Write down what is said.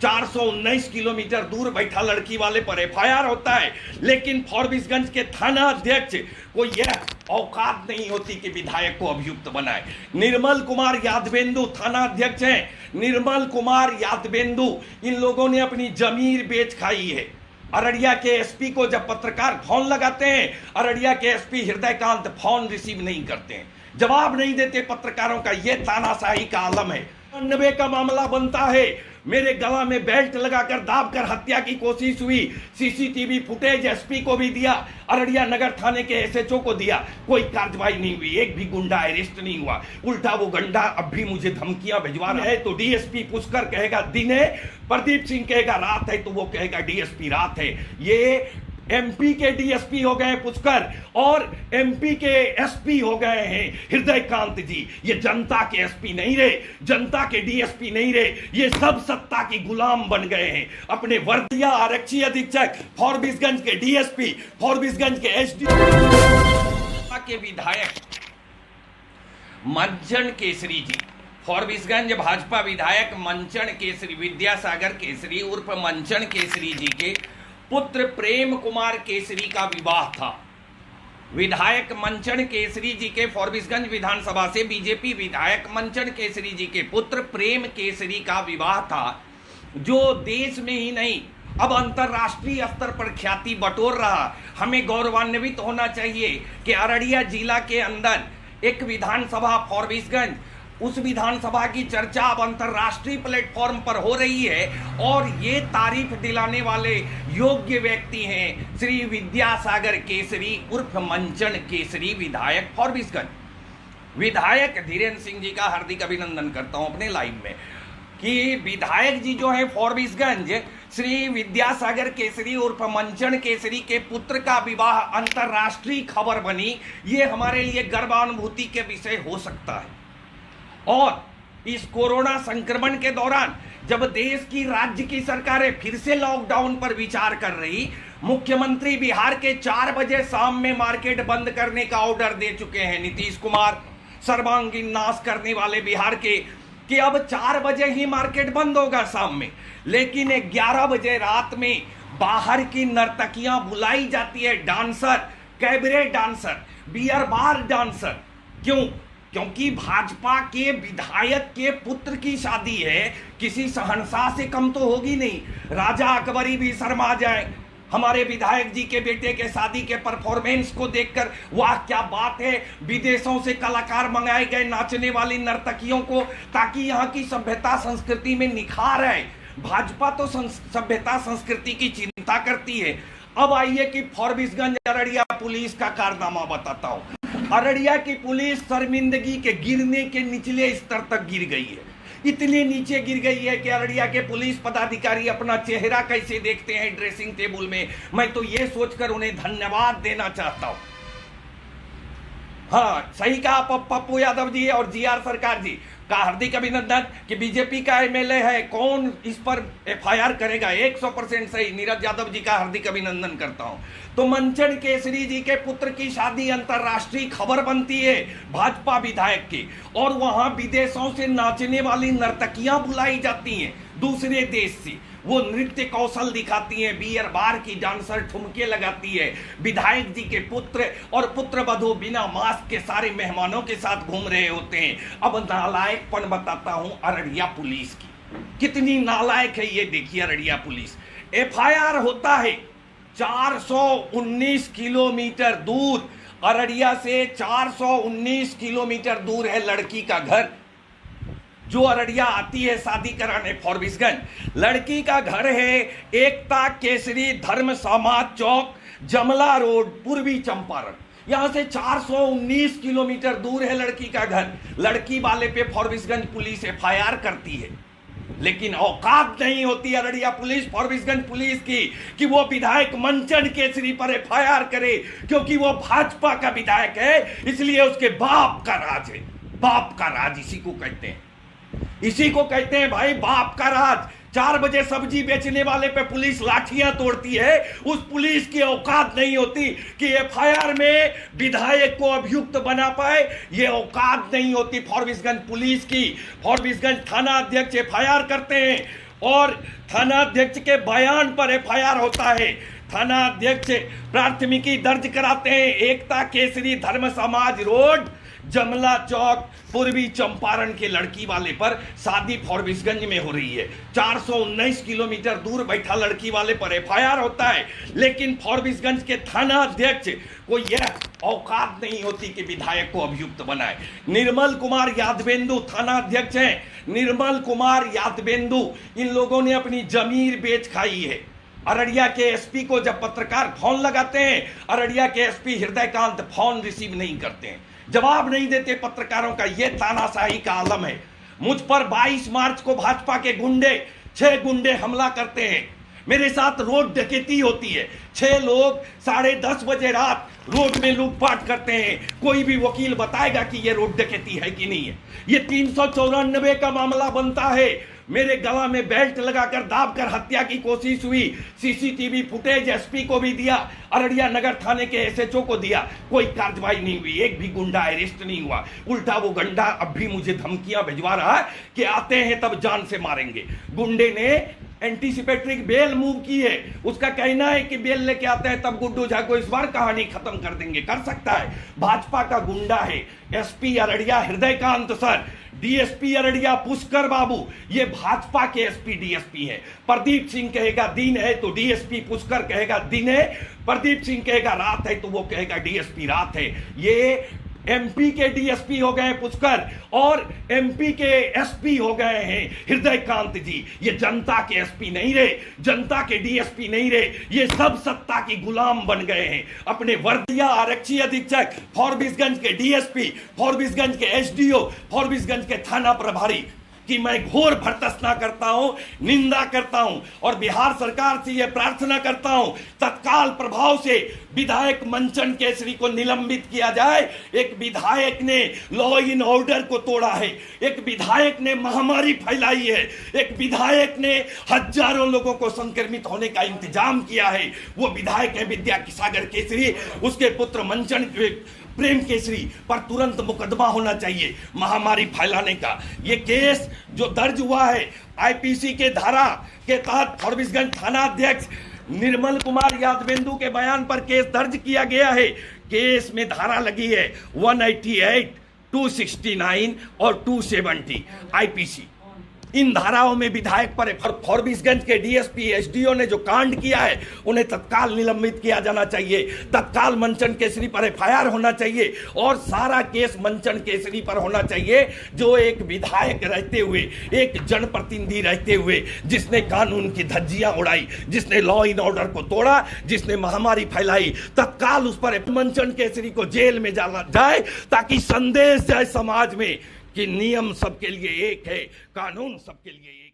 419 kilometre दूर बैठा लड़की वाले पर एफआईआर होता है, लेकिन फॉरबिसगंज के थाना अध्यक्ष को यह औकात नहीं होती कि विधायक को अभियुक्त बनाए। निर्मल कुमार यादवेंदु थाना अध्यक्ष हैं, निर्मल कुमार यादवेंदु, इन लोगों ने अपनी जमीर बेच खाई है। अररिया के एसपी को जब पत्रकार फोन लगाते हैं, अररिया के एसपी हृदयकांत फोन रिसीव नहीं करते हैं, जवाब नहीं देते पत्रकारों का। यह तानाशाही का आलम है। 99 का मामला बनता है, मेरे गला में बेल्ट लगाकर दाबकर हत्या की कोशिश हुई, सीसीटीवी फुटेज एसपी को भी दिया, अररिया नगर थाने के एसएचओ को दिया, कोई कार्रवाई नहीं हुई, एक भी गुंडा अरेस्ट नहीं हुआ। उल्टा वो गंडा अब भी मुझे धमकियां भिजवा रहा है। तो डीएसपी पुष्कर कहेगा दिन है, प्रदीप सिंह कहेगा रात है, तो वो कहेगा डीएसपी रात है। ये एमपी के डीएसपी हो गए पुष्कर और एमपी के एसपी हो गए हैं हृदयकांत जी। ये जनता के एसपी नहीं रहे, जनता के डीएसपी नहीं रहे, ये सब सत्ता की गुलाम बन गए हैं। अपने वर्दिया आरक्षी अधीक्षक, फॉरबिसगंज के डीएसपी, फॉरबिसगंज के एसडी के विधायक मंचन केसरी जी, फॉरबिसगंज भाजपा विधायक मंचन केसरी, विद्यासागर केसरी उर्फ मंचन केसरी जी के पुत्र प्रेम कुमार केसरी का विवाह था। विधायक मंचन केसरी जी के फॉरबिसगंज विधानसभा से बीजेपी विधायक मंचन केसरी जी के पुत्र प्रेम केसरी का विवाह था, जो देश में ही नहीं अब अंतर्राष्ट्रीय स्तर पर ख्याति बटोर रहा। हमें गौरवान्वित होना चाहिए कि अररिया जिला के अंदर एक विधानसभा फॉरबिसगंज, उस विधानसभा की चर्चा अब अंतर्राष्ट्रीय प्लेटफॉर्म पर हो रही है और ये तारीफ दिलाने वाले योग्य व्यक्ति हैं श्री विद्यासागर केसरी उर्फ मंचन केसरी, विधायक फॉरबिसगंज। विधायक धीरेन्द्र सिंह जी का हार्दिक अभिनंदन करता हूं अपने लाइव में कि विधायक जी जो है फॉरबिसगंज श्री विद्यासागर केसरी उर्फ मंचन केसरी के पुत्र का विवाह अंतर्राष्ट्रीय खबर बनी। ये हमारे लिए गर्वानुभूति के विषय हो सकता है। और इस कोरोना संक्रमण के दौरान जब देश की राज्य की सरकारें फिर से लॉकडाउन पर विचार कर रही, मुख्यमंत्री बिहार के 4 बजे शाम में मार्केट बंद करने का ऑर्डर दे चुके हैं नीतीश कुमार, सर्वांगीण नाश करने वाले बिहार के, कि अब 4 बजे ही मार्केट बंद होगा शाम में, लेकिन 11 बजे रात में बाहर की नर्तकियां बुलाई जाती है, dancer, cabaret dancer, beer bar dancer. क्यों? क्योंकि भाजपा के विधायक के पुत्र की शादी है, किसी शहंशाह से कम तो होगी नहीं। राजा अकबरी भी शर्मा जाए हमारे विधायक जी के बेटे के शादी के परफॉर्मेंस को देखकर, वाह क्या बात है। विदेशों से कलाकार मंगाए गए नाचने वाली नर्तकियों को, ताकि यहाँ की सभ्यता संस्कृति में निखार आए। भाजपा तो सभ्यता संस्कृति की चिंता करती है। अब आइए कि फॉरबिसगंज अररिया पुलिस का कारनामा बताता हूं। अररिया की पुलिस शर्मिंदगी के गिरने के निचले स्तर तक गिर गई है, इतने नीचे गिर गई है कि अररिया के पुलिस पदाधिकारी अपना चेहरा कैसे देखते हैं ड्रेसिंग टेबल में, मैं तो ये सोचकर उन्हें धन्यवाद देना चाहता हूं। हाँ, सही कहा पप्पू यादव जी और जीआर सरकार जी का हार्दिक अभिनंदन कि बीजेपी का एमएलए है, कौन इस पर एफआईआर करेगा। 100% सही, नीरज यादव जी का हार्दिक अभिनंदन करता हूं। तो मंचन केसरी जी के पुत्र की शादी अंतर्राष्ट्रीय खबर बनती है भाजपा विधायक की, और वहां विदेशों से नाचने वाली नर्तकियां बुलाई जाती हैं दूसरे देश से, वो नृत्य कौशल दिखाती हैं, बियर बार की डांसर ठुमके लगाती है। विधायक जी के पुत्र और पुत्र वधू बिना मास्क के सारे मेहमानों के साथ घूम रहे होते हैं। अब नालायकपन बताता हूं अररिया पुलिस की, कितनी नालायक है ये देखिए अररिया पुलिस। एफआईआर होता है 419 किलोमीटर दूर, अररिया से 419 किलोमीटर दूर है लड़की का घर, जो अररिया आती है शादी कराने फॉरबिसगंज। लड़की का घर है एकता केसरी धर्म समाज चौक, जमला रोड, पूर्वी चंपारण। यहां से 419 किलोमीटर दूर है लड़की का घर। लड़की वाले पे फॉरबिसगंज पुलिस एफआईआर करती है, लेकिन औकात नहीं होती अररिया पुलिस, फॉरबिसगंज पुलिस की, कि वो विधायक मंचन केसरी पर एफआईआर करे, क्योंकि वो भाजपा का विधायक है, इसलिए उसके बाप का राज है। बाप का राज इसी को कहते हैं, इसी को कहते हैं भाई, बाप का राज। 4 बजे सब्जी बेचने वाले पे पुलिस लाठियां तोड़ती है, उस पुलिस की औकात नहीं होती कि एफआईआर में विधायक को अभियुक्त बना पाए, ये औकात नहीं होती फॉरबिसगंज पुलिस की। फॉरबिसगंज थाना अध्यक्ष एफआईआर करते हैं, और थानाध्यक्ष के बयान पर एफआईआर होता है। थानाध्यक्ष प्राथमिकी दर्ज कराते हैं एकता केसरी धर्म समाज रोड जमला चौक पूर्वी चंपारण के लड़की वाले पर। शादी फॉरबिसगंज में हो रही है, 419 किलोमीटर दूर बैठा लड़की वाले पर एफआईआर होता है। लेकिन फॉरबिसगंज के थाना अध्यक्ष को यह औकात नहीं होती कि विधायक को अभियुक्त बनाए। निर्मल कुमार यादवेंदु थाना अध्यक्ष हैं। निर्मल कुमार यादवेंदु, इन लोगों ने अपनी जमीर बेच खाई है। अररिया के एसपी को जब पत्रकार फोन लगाते हैं, अररिया के एसपी हृदयकांत फोन रिसीव नहीं करते हैं, जवाब नहीं देते पत्रकारों का। यह तानाशाही का आलम है। मुझ पर 22 मार्च को भाजपा के गुंडे 6 गुंडे हमला करते हैं। मेरे साथ रोड डकैती होती है। 6 लोग 10:30 बजे रात रोड में लूटपाट करते हैं। कोई भी वकील बताएगा कि यह रोड डकैती है कि नहीं है? ये 394 का मामला बनता है। मेरे गला में बेल्ट लगाकर दाबकर हत्या की कोशिश हुई। सीसीटीवी फुटेज एसपी को भी दिया, अररिया नगर थाने के एसएचओ को दिया, कोई कार्रवाई नहीं हुई। एक भी गुंडा अरेस्ट नहीं हुआ। उल्टा वो गंडा अब भी मुझे धमकियां भिजवा रहा है कि आते हैं तब जान से मारेंगे। गुंडे ने एंटीसिपेटरी बेल मूव की है। उसका कहना है कि बेल लेके आते हैं तब गुड्डू झा को इस बार कहानी खत्म कर देंगे। कर सकता है, भाजपा का गुंडा है। SP Araria Hridaykant sir, DSP Araria Pushkar Babu, ये भाजपा के एसपी डीएसपी है। प्रदीप सिंह कहेगा दिन है तो डीएसपी पुष्कर कहेगा दिन है। प्रदीप सिंह कहेगा रात है तो वो कहेगा डीएसपी रात है। ये एमपी के डीएसपी हो गए पुष्कर और एमपी के एसपी हो गए हैं हृदयकांत जी। ये जनता के एसपी नहीं रहे, जनता के डीएसपी नहीं रहे, ये सब सत्ता की गुलाम बन गए हैं। अपने वर्दिया आरक्षी अधीक्षक, फॉरबिसगंज के डीएसपी, फॉरबिसगंज के एसडीओ, फॉरबिसगंज के थाना प्रभारी कि मैं घोर भर्त्सना करता हूं, निंदा करता हूं और बिहार सरकार से यह प्रार्थना करता हूं तत्काल प्रभाव से विधायक मंचन केसरी को निलंबित किया जाए। एक विधायक ने लॉ इन ऑर्डर को तोड़ा है, एक विधायक ने महामारी फैलाई है, एक विधायक ने हजारों लोगों को संक्रमित होने का इंतजाम किया है। वो विधायक है विद्या सागर केसरी, उसके पुत्र मंचन प्रेम केसरी पर तुरंत मुकदमा होना चाहिए महामारी फैलाने का। ये केस जो दर्ज हुआ है आईपीसी के धारा के तहत फॉरबिसगंज थाना अध्यक्ष निर्मल कुमार यादवेंदु के बयान पर केस दर्ज किया गया है। केस में धारा लगी है 188, 269 और 270 आईपीसी। इन धाराओं में विधायक पर फॉरबिसगंज के डीएसपी एसडीओ ने जो कांड किया है उन्हें तत्काल निलंबित किया जाना चाहिए। तत्काल मंचन केसरी पर एफआईआर होना चाहिए और सारा केस मंचन केसरी पर होना चाहिए, जो एक विधायक रहते हुए, एक जनप्रतिनिधि रहते हुए जिसने कानून की धज्जियां उड़ाई, जिसने लॉ इन ऑर्डर को तोड़ा, जिसने महामारी फैलाई, तत्काल उस पर मंचन केसरी को जेल में डाला जाए ताकि संदेश जाए समाज में कि नियम सबके लिए एक है, कानून सबके लिए एक।